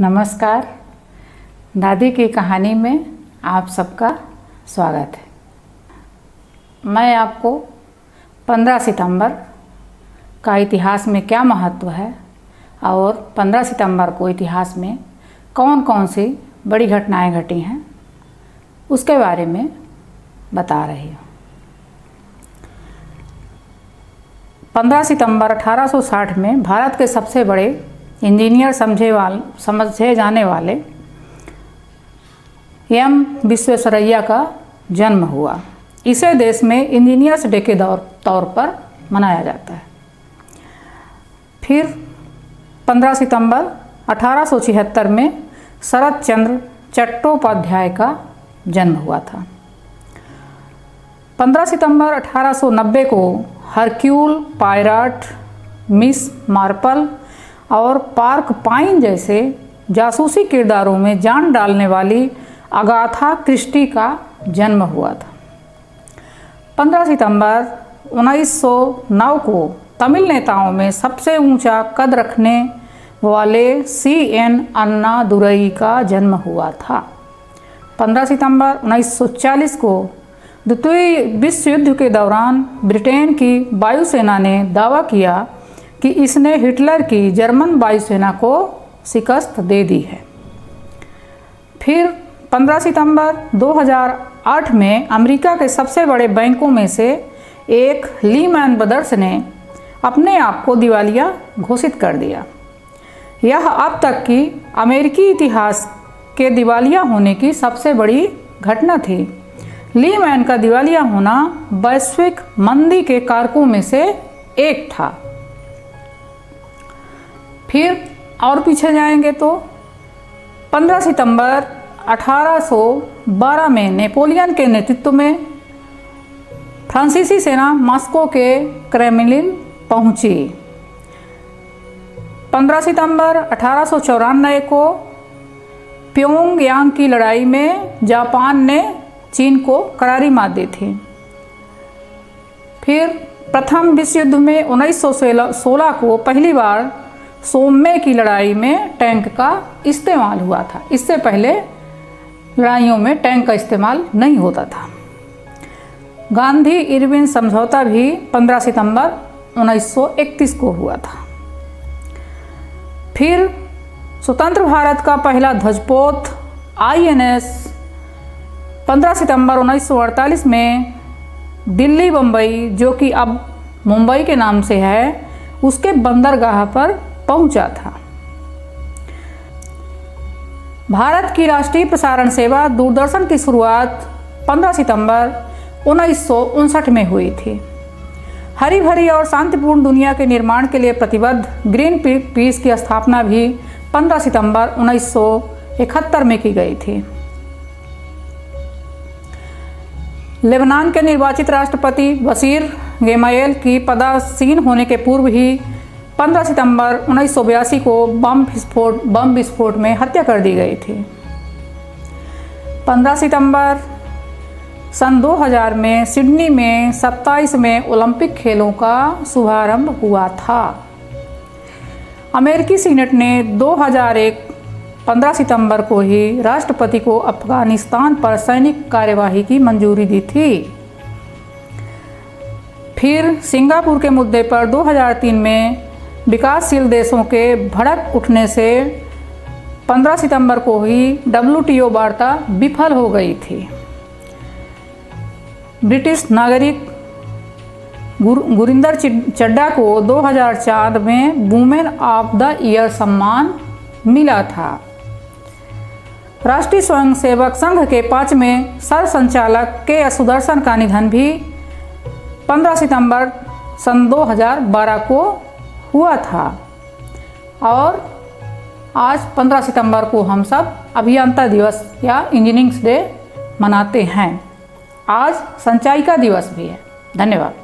नमस्कार। दादी की कहानी में आप सबका स्वागत है। मैं आपको 15 सितंबर का इतिहास में क्या महत्व है और 15 सितंबर को इतिहास में कौन कौन सी बड़ी घटनाएं घटी हैं उसके बारे में बता रही हूँ। 15 सितंबर 1860 में भारत के सबसे बड़े इंजीनियर समझे जाने वाले एम विश्वेश्वरैया का जन्म हुआ। इसे देश में इंजीनियर्स डे के तौर पर मनाया जाता है। फिर 15 सितंबर 1876 में शरत चंद्र चट्टोपाध्याय का जन्म हुआ था। 15 सितंबर 1890 को हरक्यूल पायरट, मिस मार्पल और पार्क पाइन जैसे जासूसी किरदारों में जान डालने वाली अगाथा क्रिस्टी का जन्म हुआ था। 15 सितंबर 1909 को तमिल नेताओं में सबसे ऊंचा कद रखने वाले CN अन्नादुरई का जन्म हुआ था। 15 सितंबर 1940 को द्वितीय विश्व युद्ध के दौरान ब्रिटेन की वायुसेना ने दावा किया कि इसने हिटलर की जर्मन वायुसेना को शिकस्त दे दी है। फिर 15 सितंबर 2008 में अमेरिका के सबसे बड़े बैंकों में से एक लीमैन ब्रदर्स ने अपने आप को दिवालिया घोषित कर दिया। यह अब तक की अमेरिकी इतिहास के दिवालिया होने की सबसे बड़ी घटना थी। लीमैन का दिवालिया होना वैश्विक मंदी के कारकों में से एक था। फिर और पीछे जाएंगे तो 15 सितंबर 1812 में नेपोलियन के नेतृत्व में फ्रांसीसी सेना मॉस्को के क्रेमलिन पहुंची। 15 सितंबर 1894 को प्योंगयांग की लड़ाई में जापान ने चीन को करारी मात दी थी। फिर प्रथम विश्व युद्ध में 1916 को पहली बार सोम्मे की लड़ाई में टैंक का इस्तेमाल हुआ था। इससे पहले लड़ाइयों में टैंक का इस्तेमाल नहीं होता था। गांधी इरविन समझौता भी 15 सितंबर 1931 को हुआ था। फिर स्वतंत्र भारत का पहला ध्वजपोत INS 15 सितंबर 1948 में दिल्ली बम्बई, जो कि अब मुंबई के नाम से है, उसके बंदरगाह पर पहुंचा था। भारत की राष्ट्रीय प्रसारण सेवा दूरदर्शन की शुरुआत 15 सितंबर 1959 में हुई थी। हरी भरी और शांतिपूर्ण दुनिया के निर्माण के लिए प्रतिबद्ध ग्रीन पीस की स्थापना भी 15 सितंबर 1971 में की गई थी। लेबनान के निर्वाचित राष्ट्रपति बशीर गेमायेल की पदासीन होने के पूर्व ही 15 सितंबर 1982 को बम विस्फोट में हत्या कर दी गई थी। 15 सितंबर सन 2000 में सिडनी में 27वें ओलंपिक खेलों का शुभारंभ हुआ था। अमेरिकी सीनेट ने 2001 15 सितंबर को ही राष्ट्रपति को अफगानिस्तान पर सैनिक कार्यवाही की मंजूरी दी थी। फिर सिंगापुर के मुद्दे पर 2003 में विकासशील देशों के भड़क उठने से 15 सितंबर को ही WTO वार्ता विफल हो गई थी। ब्रिटिश नागरिक गुरिंदर चड्ढा को 2004 में वुमेन ऑफ द ईयर सम्मान मिला था। राष्ट्रीय स्वयंसेवक संघ के 5वें सरसंचालक के सुदर्शन का निधन भी 15 सितंबर सन 2012 को हुआ था। और आज 15 सितंबर को हम सब अभियंता दिवस या इंजीनियरिंग डे मनाते हैं। आज संचायिका दिवस भी है। धन्यवाद।